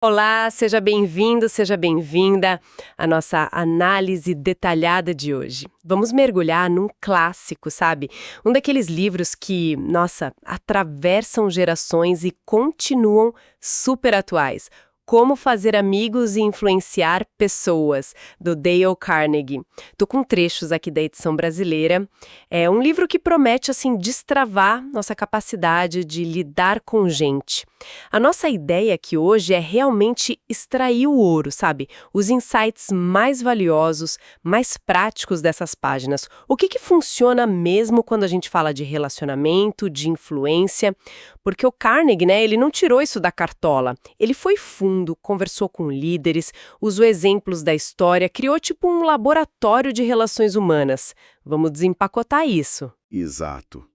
Olá, seja bem-vindo, seja bem-vinda à nossa análise detalhada de hoje. Vamos mergulhar num clássico, sabe? Um daqueles livros que, nossa, atravessam gerações e continuam super atuais. Como Fazer Amigos e Influenciar Pessoas, do Dale Carnegie. Tô com trechos aqui da edição brasileira. É um livro que promete, assim, destravar nossa capacidade de lidar com gente. A nossa ideia aqui hoje é realmente extrair o ouro, sabe? Os insights mais valiosos, mais práticos dessas páginas. O que funciona mesmo quando a gente fala de relacionamento, de influência? Porque o Carnegie, né, ele não tirou isso da cartola. Ele foi fundo, conversou com líderes, usou exemplos da história, criou tipo um laboratório de relações humanas. Vamos desempacotar isso. Exato.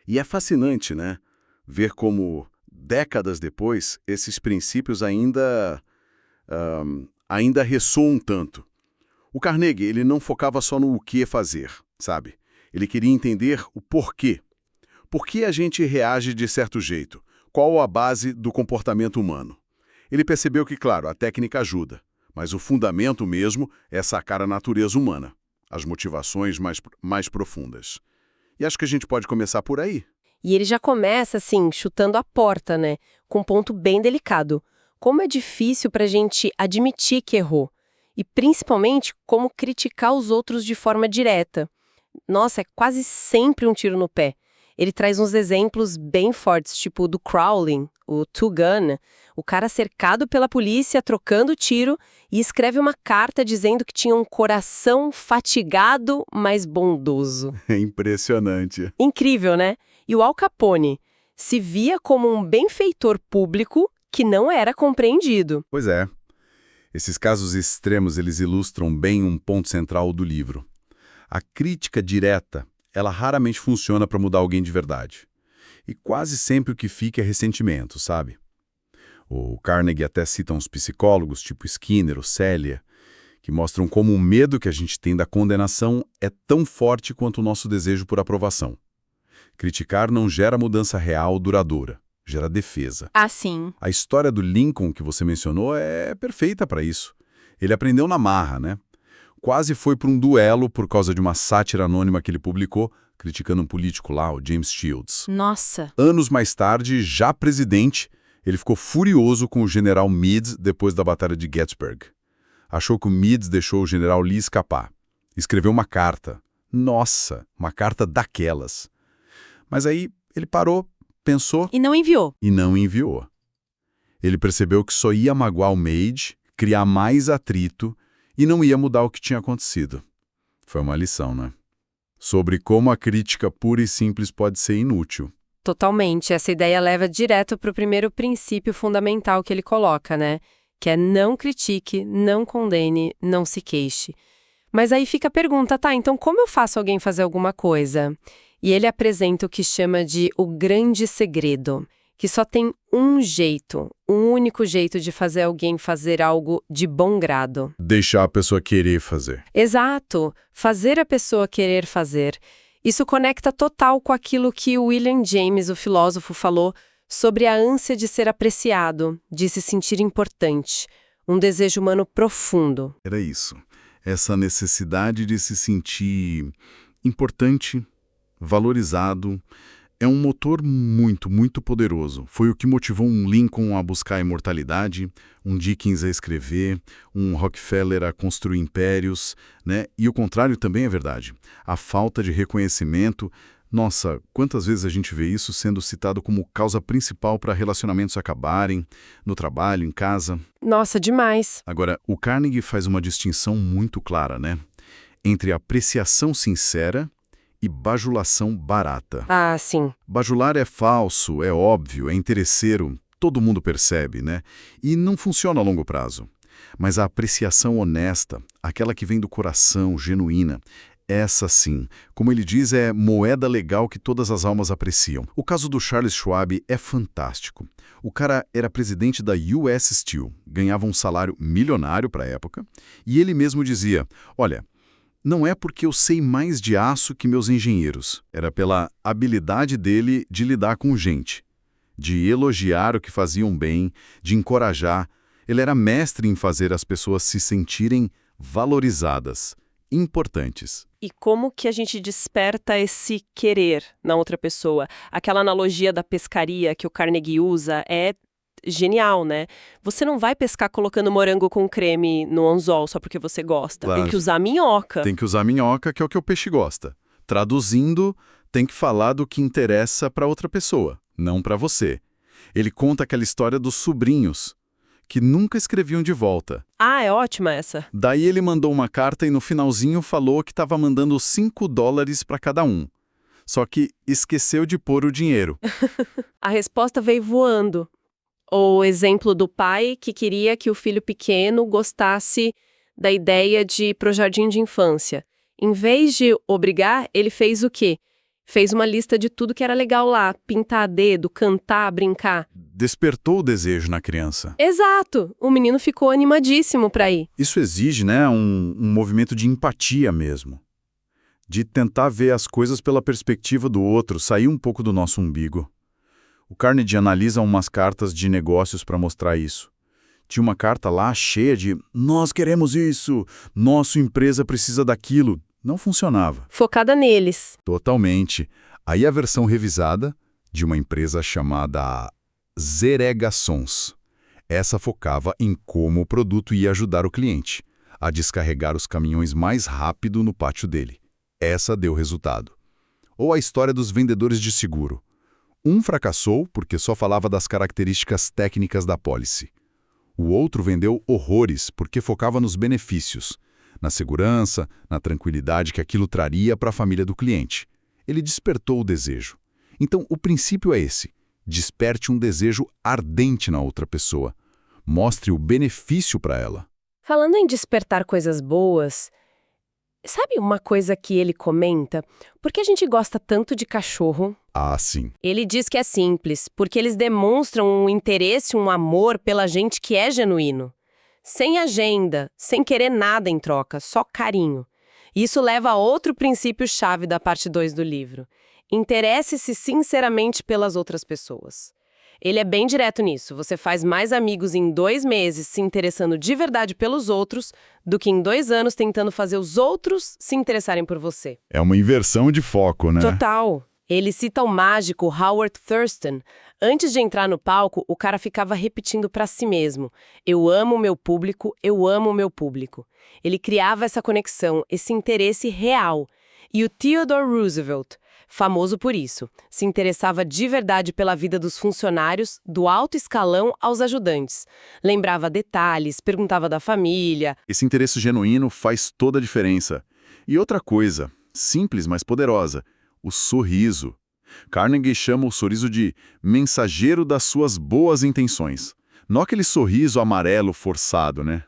E é fascinante, né? Ver como, décadas depois, esses princípios ainda ressoam tanto. O Carnegie, ele não focava só no o que fazer, sabe? Ele queria entender o porquê. Por que a gente reage de certo jeito? Qual a base do comportamento humano? Ele percebeu que, claro, a técnica ajuda, mas o fundamento mesmo é sacar a natureza humana, as motivações mais profundas. E acho que a gente pode começar por aí. E ele já começa, assim, chutando a porta, né? Com um ponto bem delicado. Como é difícil pra gente admitir que errou. E, principalmente, como criticar os outros de forma direta. Nossa, é quase sempre um tiro no pé. Ele traz uns exemplos bem fortes, tipo o do Crowley, o Two Gun, o cara cercado pela polícia, trocando tiro, e escreve uma carta dizendo que tinha um coração fatigado, mas bondoso. É impressionante. Incrível, né? E o Al Capone se via como um benfeitor público que não era compreendido. Pois é. Esses casos extremos, eles ilustram bem um ponto central do livro. A crítica direta, ela raramente funciona para mudar alguém de verdade. E quase sempre o que fica é ressentimento, sabe? O Carnegie até cita uns psicólogos, tipo Skinner ou Célia, que mostram como o medo que a gente tem da condenação é tão forte quanto o nosso desejo por aprovação. Criticar não gera mudança real duradoura, gera defesa. Ah, sim. A história do Lincoln que você mencionou é perfeita para isso. Ele aprendeu na marra, né? Quase foi para um duelo por causa de uma sátira anônima que ele publicou, criticando um político lá, o James Shields. Nossa. Anos mais tarde, já presidente, ele ficou furioso com o general Meade depois da Batalha de Gettysburg. Achou que o Meade deixou o general Lee escapar. Escreveu uma carta. Nossa, uma carta daquelas. Mas aí ele parou, pensou E não enviou. e não enviou. Ele percebeu que só ia magoar o Meade, criar mais atrito e não ia mudar o que tinha acontecido. Foi uma lição, né? Sobre como a crítica pura e simples pode ser inútil. Totalmente. Essa ideia leva direto para o primeiro princípio fundamental que ele coloca, né? Que é não critique, não condene, não se queixe. Mas aí fica a pergunta, tá, então como eu faço alguém fazer alguma coisa? E ele apresenta o que chama de o grande segredo, que só tem um jeito, um único jeito de fazer alguém fazer algo de bom grado. Deixar a pessoa querer fazer. Exato, fazer a pessoa querer fazer. Isso conecta total com aquilo que o William James, o filósofo, falou sobre a ânsia de ser apreciado, de se sentir importante, um desejo humano profundo. Era isso. Essa necessidade de se sentir importante, valorizado, é um motor muito, muito poderoso. Foi o que motivou um Lincoln a buscar a imortalidade, um Dickens a escrever, um Rockefeller a construir impérios, né? E o contrário também é verdade. A falta de reconhecimento. Nossa, quantas vezes a gente vê isso sendo citado como causa principal para relacionamentos acabarem, no trabalho, em casa? Nossa, demais. Agora, o Carnegie faz uma distinção muito clara, né? Entre apreciação sincera e bajulação barata. Ah, sim. Bajular é falso, é óbvio, é interesseiro, todo mundo percebe, né? E não funciona a longo prazo. Mas a apreciação honesta, aquela que vem do coração, genuína, essa sim, como ele diz, é moeda legal que todas as almas apreciam. O caso do Charles Schwab é fantástico. O cara era presidente da US Steel, ganhava um salário milionário para a época, e ele mesmo dizia, olha, não é porque eu sei mais de aço que meus engenheiros. Era pela habilidade dele de lidar com gente, de elogiar o que faziam bem, de encorajar. Ele era mestre em fazer as pessoas se sentirem valorizadas, importantes. E como que a gente desperta esse querer na outra pessoa? Aquela analogia da pescaria que o Carnegie usa é genial, né? Você não vai pescar colocando morango com creme no anzol só porque você gosta. Claro. Tem que usar minhoca. Tem que usar minhoca, que é o que o peixe gosta. Traduzindo, tem que falar do que interessa para outra pessoa, não para você. Ele conta aquela história dos sobrinhos, que nunca escreviam de volta. Ah, é ótima essa. Daí ele mandou uma carta e no finalzinho falou que estava mandando $5 para cada um. Só que esqueceu de pôr o dinheiro. A resposta veio voando. O exemplo do pai que queria que o filho pequeno gostasse da ideia de ir pro jardim de infância. Em vez de obrigar, ele fez o quê? Fez uma lista de tudo que era legal lá, pintar dedo, cantar, brincar. Despertou o desejo na criança. Exato! O menino ficou animadíssimo para ir. Isso exige, né, um movimento de empatia mesmo. De tentar ver as coisas pela perspectiva do outro, sair um pouco do nosso umbigo. O Carnegie analisa umas cartas de negócios para mostrar isso. Tinha uma carta lá cheia de "nós queremos isso", "nossa empresa precisa daquilo". Não funcionava. Focada neles. Totalmente. Aí a versão revisada, de uma empresa chamada Zeregações. Essa focava em como o produto ia ajudar o cliente a descarregar os caminhões mais rápido no pátio dele. Essa deu resultado. Ou a história dos vendedores de seguro. Um fracassou porque só falava das características técnicas da pólice. O outro vendeu horrores porque focava nos benefícios, na segurança, na tranquilidade que aquilo traria para a família do cliente. Ele despertou o desejo. Então, o princípio é esse. Desperte um desejo ardente na outra pessoa. Mostre o benefício para ela. Falando em despertar coisas boas, sabe uma coisa que ele comenta? Por que a gente gosta tanto de cachorro? Ah, sim. Ele diz que é simples, porque eles demonstram um interesse, um amor pela gente que é genuíno. Sem agenda, sem querer nada em troca, só carinho. Isso leva a outro princípio-chave da parte 2 do livro. Interesse-se sinceramente pelas outras pessoas. Ele é bem direto nisso. Você faz mais amigos em 2 meses se interessando de verdade pelos outros do que em 2 anos tentando fazer os outros se interessarem por você. É uma inversão de foco, né? Total. Ele cita o mágico Howard Thurston. Antes de entrar no palco, o cara ficava repetindo para si mesmo: "Eu amo o meu público, eu amo o meu público". Ele criava essa conexão, esse interesse real. E o Theodore Roosevelt, famoso por isso, se interessava de verdade pela vida dos funcionários, do alto escalão aos ajudantes. Lembrava detalhes, perguntava da família. Esse interesse genuíno faz toda a diferença. E outra coisa, simples, mas poderosa, o sorriso. Carnegie chama o sorriso de mensageiro das suas boas intenções. Não aquele sorriso amarelo forçado, né?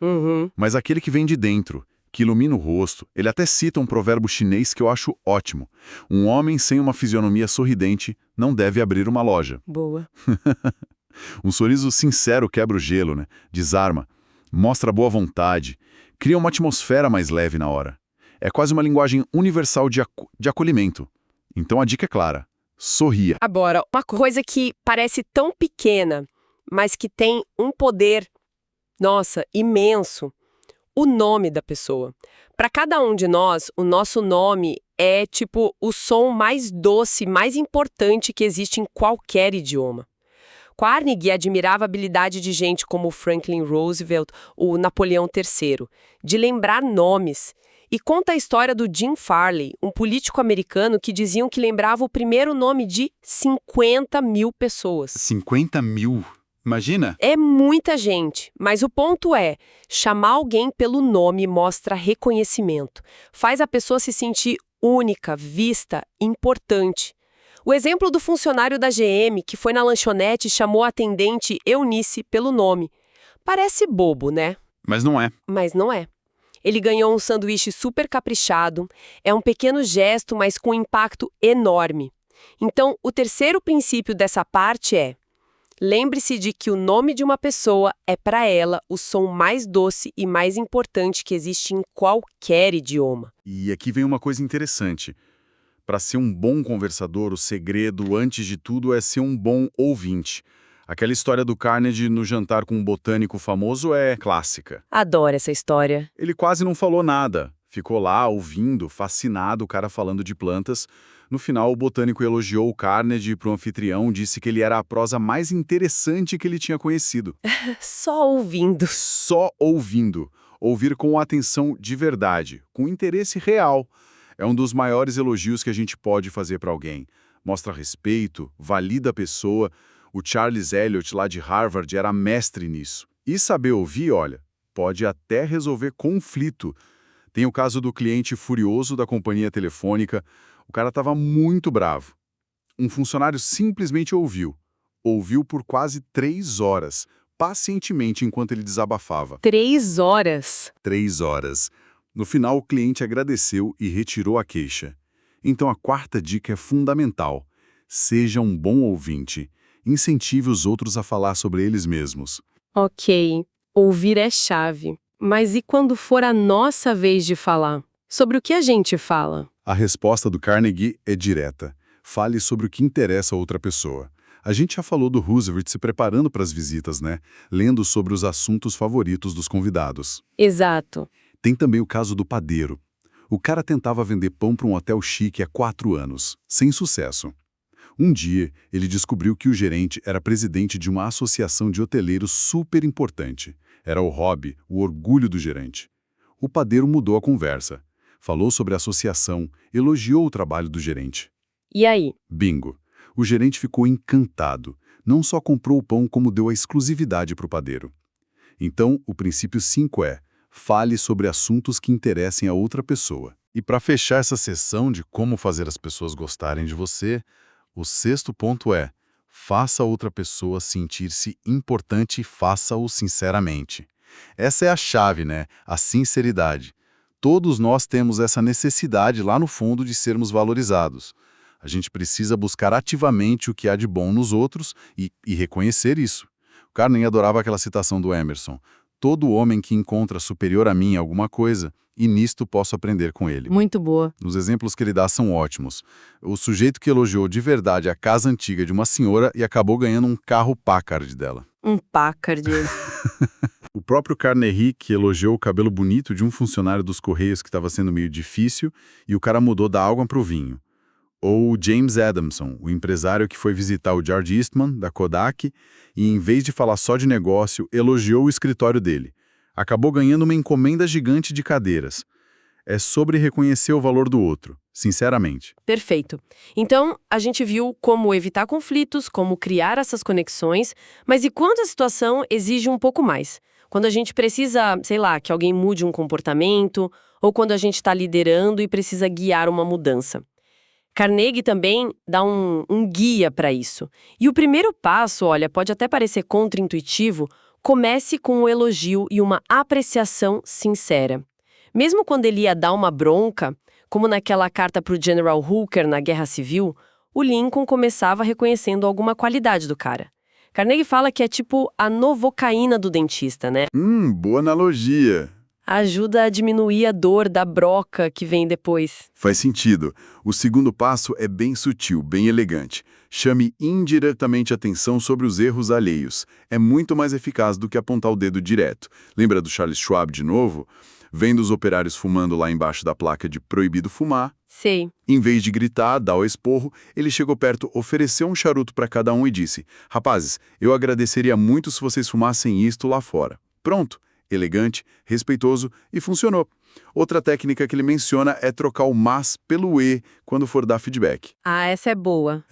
Mas aquele que vem de dentro, que ilumina o rosto. Ele até cita um provérbio chinês que eu acho ótimo. Um homem sem uma fisionomia sorridente não deve abrir uma loja. Boa. Um sorriso sincero quebra o gelo, né? Desarma, mostra boa vontade, cria uma atmosfera mais leve na hora. É quase uma linguagem universal de acolhimento. Então a dica é clara: sorria. Agora, uma coisa que parece tão pequena, mas que tem um poder, nossa, imenso. O nome da pessoa. Para cada um de nós, o nosso nome é tipo o som mais doce, mais importante que existe em qualquer idioma. Carnegie admirava a habilidade de gente como Franklin Roosevelt, o Napoleão III, de lembrar nomes. E conta a história do Jim Farley, um político americano que diziam que lembrava o primeiro nome de 50 mil pessoas. 50 mil? Imagina? É muita gente, mas o ponto é, chamar alguém pelo nome mostra reconhecimento, faz a pessoa se sentir única, vista, importante. O exemplo do funcionário da GM que foi na lanchonete e chamou a atendente Eunice pelo nome. Parece bobo, né? Mas não é. Mas não é. Ele ganhou um sanduíche super caprichado, é um pequeno gesto, mas com impacto enorme. Então, o terceiro princípio dessa parte é: lembre-se de que o nome de uma pessoa é para ela o som mais doce e mais importante que existe em qualquer idioma. E aqui vem uma coisa interessante. Para ser um bom conversador, o segredo, antes de tudo, é ser um bom ouvinte. Aquela história do Carnegie no jantar com um botânico famoso é clássica. Adoro essa história. Ele quase não falou nada. Ficou lá, ouvindo, fascinado, o cara falando de plantas. No final, o botânico elogiou o Carnegie para o anfitrião, disse que ele era a prosa mais interessante que ele tinha conhecido. Só ouvindo. Só ouvindo. Ouvir com atenção de verdade, com interesse real. É um dos maiores elogios que a gente pode fazer para alguém. Mostra respeito, valida a pessoa. O Charles Eliot, lá de Harvard, era mestre nisso. E saber ouvir, olha, pode até resolver conflito. Tem o caso do cliente furioso da companhia telefônica. O cara estava muito bravo. Um funcionário simplesmente ouviu. Ouviu por quase 3 horas, pacientemente enquanto ele desabafava. 3 horas? 3 horas. No final, o cliente agradeceu e retirou a queixa. Então, a quarta dica é fundamental. Seja um bom ouvinte. Incentive os outros a falar sobre eles mesmos. Ok, ouvir é chave. Mas e quando for a nossa vez de falar? Sobre o que a gente fala? A resposta do Carnegie é direta. Fale sobre o que interessa a outra pessoa. A gente já falou do Roosevelt se preparando para as visitas, né? Lendo sobre os assuntos favoritos dos convidados. Exato. Tem também o caso do padeiro. O cara tentava vender pão para um hotel chique há 4 anos, sem sucesso. Um dia, ele descobriu que o gerente era presidente de uma associação de hoteleiros super importante. Era o hobby, o orgulho do gerente. O padeiro mudou a conversa. Falou sobre a associação, elogiou o trabalho do gerente. E aí? Bingo! O gerente ficou encantado. Não só comprou o pão, como deu a exclusividade para o padeiro. Então, o princípio 5 é: fale sobre assuntos que interessem a outra pessoa. E para fechar essa sessão de como fazer as pessoas gostarem de você, o 6º ponto é: faça a outra pessoa sentir-se importante e faça-o sinceramente. Essa é a chave, né? A sinceridade. Todos nós temos essa necessidade lá no fundo de sermos valorizados. A gente precisa buscar ativamente o que há de bom nos outros e reconhecer isso. O Carnegie adorava aquela citação do Emerson: todo homem que encontra superior a mim em alguma coisa, e nisto posso aprender com ele. Muito boa. Os exemplos que ele dá são ótimos. O sujeito que elogiou de verdade a casa antiga de uma senhora e acabou ganhando um carro Packard dela. Um Packard. O próprio Carnegie, que elogiou o cabelo bonito de um funcionário dos Correios que estava sendo meio difícil, e o cara mudou da água para o vinho. Ou o James Adamson, o empresário que foi visitar o George Eastman, da Kodak, e em vez de falar só de negócio, elogiou o escritório dele. Acabou ganhando uma encomenda gigante de cadeiras. É sobre reconhecer o valor do outro, sinceramente. Perfeito. Então, a gente viu como evitar conflitos, como criar essas conexões, mas e quando a situação exige um pouco mais? Quando a gente precisa, sei lá, que alguém mude um comportamento, ou quando a gente está liderando e precisa guiar uma mudança. Carnegie também dá um guia para isso. E o primeiro passo, olha, pode até parecer contraintuitivo, comece com um elogio e uma apreciação sincera. Mesmo quando ele ia dar uma bronca, como naquela carta para o General Hooker na Guerra Civil, o Lincoln começava reconhecendo alguma qualidade do cara. Carnegie fala que é tipo a novocaína do dentista, né? Boa analogia. Ajuda a diminuir a dor da broca que vem depois. Faz sentido. O segundo passo é bem sutil, bem elegante. Chame indiretamente atenção sobre os erros alheios. É muito mais eficaz do que apontar o dedo direto. Lembra do Charles Schwab de novo? Vendo os operários fumando lá embaixo da placa de proibido fumar. Sei. Em vez de gritar, dar o esporro, ele chegou perto, ofereceu um charuto para cada um e disse: rapazes, eu agradeceria muito se vocês fumassem isto lá fora. Pronto. Elegante, respeitoso e funcionou. Outra técnica que ele menciona é trocar o mas pelo e quando for dar feedback. Ah, essa é boa.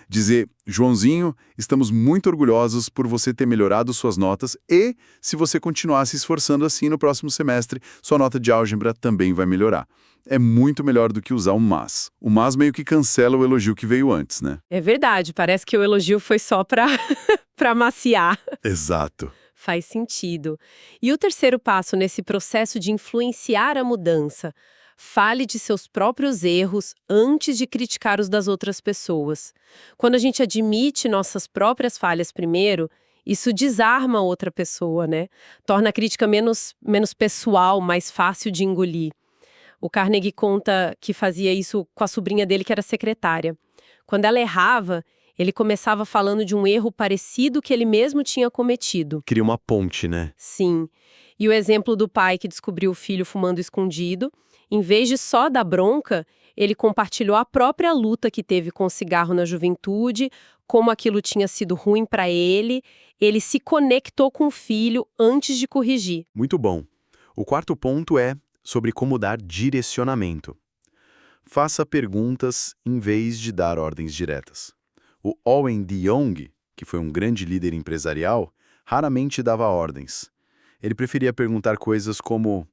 Dizer: Joãozinho, estamos muito orgulhosos por você ter melhorado suas notas e, se você continuar se esforçando assim no próximo semestre, sua nota de álgebra também vai melhorar. É muito melhor do que usar o mas. O mas meio que cancela o elogio que veio antes, né? É verdade, parece que o elogio foi só pra maciar. Exato. Faz sentido. E o terceiro passo nesse processo de influenciar a mudança? Fale de seus próprios erros antes de criticar os das outras pessoas. Quando a gente admite nossas próprias falhas primeiro, isso desarma a outra pessoa, né? Torna a crítica menos pessoal, mais fácil de engolir. O Carnegie conta que fazia isso com a sobrinha dele, que era secretária. Quando ela errava, Ele começava falando de um erro parecido que ele mesmo tinha cometido. Cria uma ponte, né? Sim. E o exemplo do pai que descobriu o filho fumando escondido, em vez de só dar bronca, ele compartilhou a própria luta que teve com o cigarro na juventude, como aquilo tinha sido ruim para ele. Ele se conectou com o filho antes de corrigir. Muito bom. O quarto ponto é sobre como dar direcionamento. Faça perguntas em vez de dar ordens diretas. O Owen de Jong, que foi um grande líder empresarial, raramente dava ordens. Ele preferia perguntar coisas como: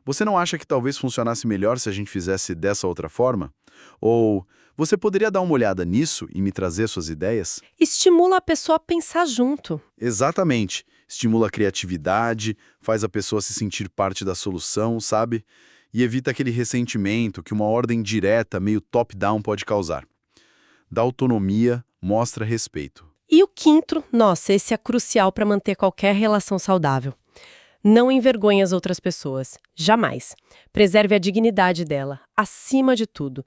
você não acha que talvez funcionasse melhor se a gente fizesse dessa outra forma? Ou você poderia dar uma olhada nisso e me trazer suas ideias? Estimula a pessoa a pensar junto. Exatamente. Estimula a criatividade, faz a pessoa se sentir parte da solução, sabe? E evita aquele ressentimento que uma ordem direta, meio top-down, pode causar. Dá autonomia, mostra respeito. E o quinto, nossa, esse é crucial para manter qualquer relação saudável. Não envergonhe as outras pessoas. Jamais. Preserve a dignidade dela, acima de tudo.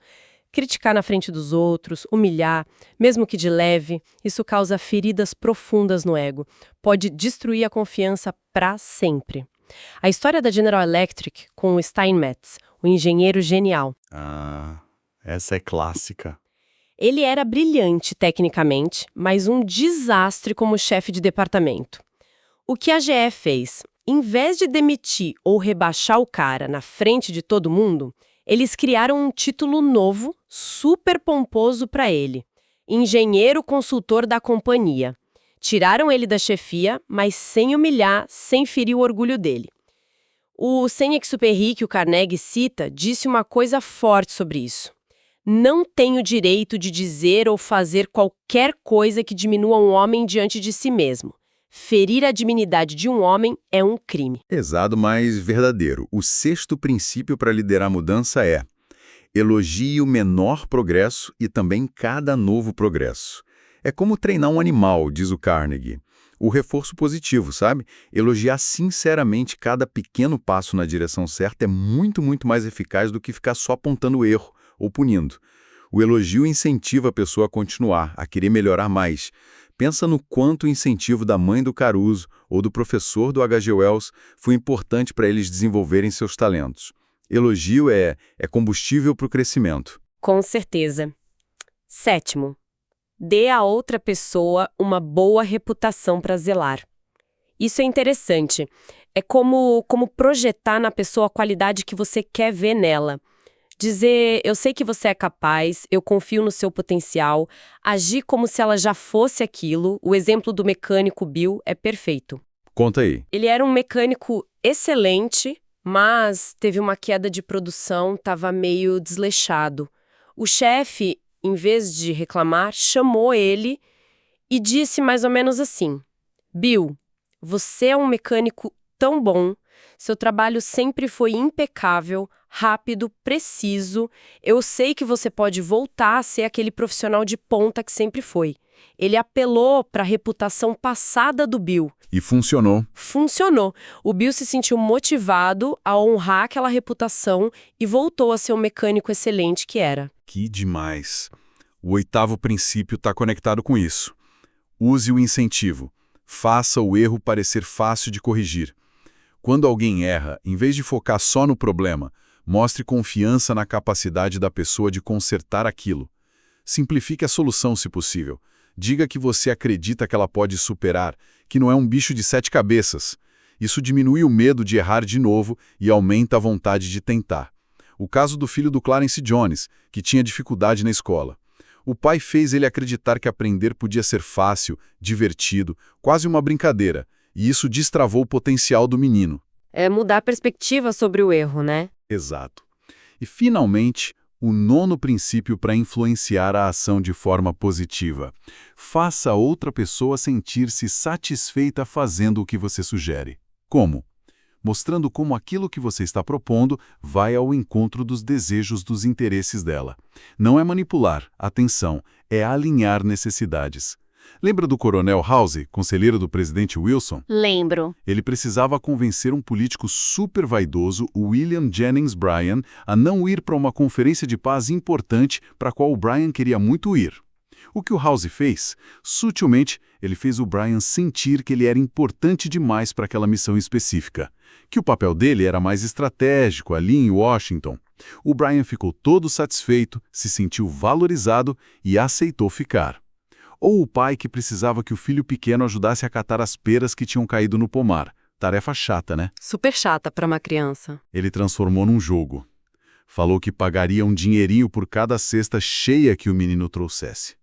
Criticar na frente dos outros, humilhar, mesmo que de leve, isso causa feridas profundas no ego. Pode destruir a confiança para sempre. A história da General Electric com o Steinmetz, o engenheiro genial. Ah, essa é clássica. Ele era brilhante tecnicamente, mas um desastre como chefe de departamento. O que a GE fez? Em vez de demitir ou rebaixar o cara na frente de todo mundo, eles criaram um título novo, super pomposo para ele. Engenheiro consultor da companhia. Tiraram ele da chefia, mas sem humilhar, sem ferir o orgulho dele. O Saint-Exupéry, que o Carnegie cita, disse uma coisa forte sobre isso. Não tem o direito de dizer ou fazer qualquer coisa que diminua um homem diante de si mesmo. Ferir a dignidade de um homem é um crime. Exato, mas verdadeiro. O sexto princípio para liderar a mudança é: elogie o menor progresso e também cada novo progresso. É como treinar um animal, diz o Carnegie. O reforço positivo, sabe? Elogiar sinceramente cada pequeno passo na direção certa é muito mais eficaz do que ficar só apontando o erro ou punindo. O elogio incentiva a pessoa a continuar, a querer melhorar mais. Pensa no quanto o incentivo da mãe do Caruso ou do professor do H.G. Wells foi importante para eles desenvolverem seus talentos. Elogio é combustível para o crescimento. Com certeza. Sétimo, dê a outra pessoa uma boa reputação para zelar. Isso é interessante. É como projetar na pessoa a qualidade que você quer ver nela. Dizer, eu sei que você é capaz, eu confio no seu potencial, agir como se ela já fosse aquilo. O exemplo do mecânico Bill é perfeito. Conta aí. Ele era um mecânico excelente, mas teve uma queda de produção, estava meio desleixado. O chefe, em vez de reclamar, chamou ele e disse mais ou menos assim: Bill, você é um mecânico tão bom, seu trabalho sempre foi impecável, rápido, preciso. Eu sei que você pode voltar a ser aquele profissional de ponta que sempre foi. Ele apelou para a reputação passada do Bill. E funcionou. Funcionou. O Bill se sentiu motivado a honrar aquela reputação e voltou a ser o mecânico excelente que era. Que demais. O oitavo princípio está conectado com isso. Use o incentivo. Faça o erro parecer fácil de corrigir. Quando alguém erra, em vez de focar só no problema, mostre confiança na capacidade da pessoa de consertar aquilo. Simplifique a solução, se possível. Diga que você acredita que ela pode superar, que não é um bicho de 7 cabeças. Isso diminui o medo de errar de novo e aumenta a vontade de tentar. O caso do filho do Clarence Jones, que tinha dificuldade na escola. O pai fez ele acreditar que aprender podia ser fácil, divertido, quase uma brincadeira, e isso destravou o potencial do menino. É mudar a perspectiva sobre o erro, né? Exato. E, finalmente, o nono princípio para influenciar a ação de forma positiva. Faça outra pessoa sentir-se satisfeita fazendo o que você sugere. Como? Mostrando como aquilo que você está propondo vai ao encontro dos desejos, dos interesses dela. Não é manipular, atenção, é alinhar necessidades. Lembra do Coronel House, conselheiro do presidente Wilson? Lembro. Ele precisava convencer um político super vaidoso, William Jennings Bryan, a não ir para uma conferência de paz importante para a qual o Bryan queria muito ir. O que o House fez? Sutilmente, ele fez o Brian sentir que ele era importante demais para aquela missão específica, que o papel dele era mais estratégico ali em Washington. O Brian ficou todo satisfeito, se sentiu valorizado e aceitou ficar. Ou o pai que precisava que o filho pequeno ajudasse a catar as peras que tinham caído no pomar. Tarefa chata, né? Super chata para uma criança. Ele transformou num jogo. Falou que pagaria um dinheirinho por cada cesta cheia que o menino trouxesse.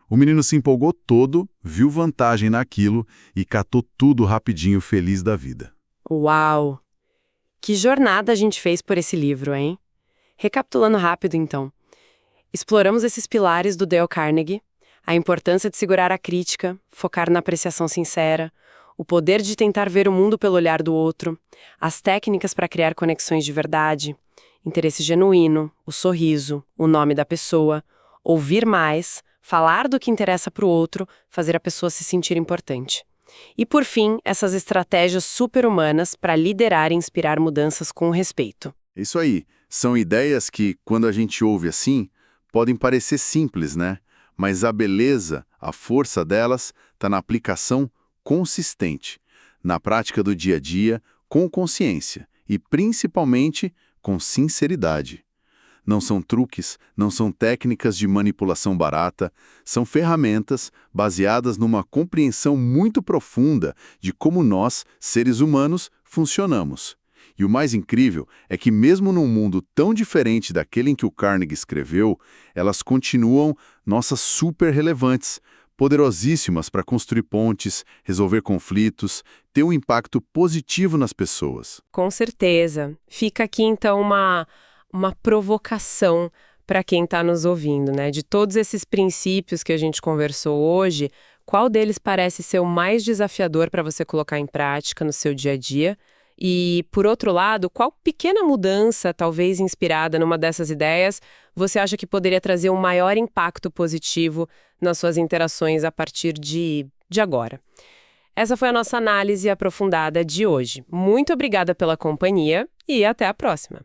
O menino se empolgou todo, viu vantagem naquilo e catou tudo rapidinho, feliz da vida. Uau! Que jornada a gente fez por esse livro, hein? Recapitulando rápido, então. Exploramos esses pilares do Dale Carnegie, a importância de segurar a crítica, focar na apreciação sincera, o poder de tentar ver o mundo pelo olhar do outro, as técnicas para criar conexões de verdade, interesse genuíno, o sorriso, o nome da pessoa, ouvir mais, falar do que interessa para o outro, fazer a pessoa se sentir importante. E, por fim, essas estratégias super-humanas para liderar e inspirar mudanças com respeito. Isso aí. São ideias que, quando a gente ouve assim, podem parecer simples, né? Mas a beleza, a força delas, está na aplicação consistente, na prática do dia a dia, com consciência e, principalmente, com sinceridade. Não são truques, não são técnicas de manipulação barata, são ferramentas baseadas numa compreensão muito profunda de como nós, seres humanos, funcionamos. E o mais incrível é que mesmo num mundo tão diferente daquele em que o Carnegie escreveu, elas continuam nossas super relevantes, poderosíssimas para construir pontes, resolver conflitos, ter um impacto positivo nas pessoas. Com certeza. Fica aqui, então, uma provocação para quem está nos ouvindo, né? De todos esses princípios que a gente conversou hoje, qual deles parece ser o mais desafiador para você colocar em prática no seu dia a dia? E, por outro lado, qual pequena mudança, talvez inspirada numa dessas ideias, você acha que poderia trazer um maior impacto positivo nas suas interações a partir de agora? Essa foi a nossa análise aprofundada de hoje. Muito obrigada pela companhia e até a próxima!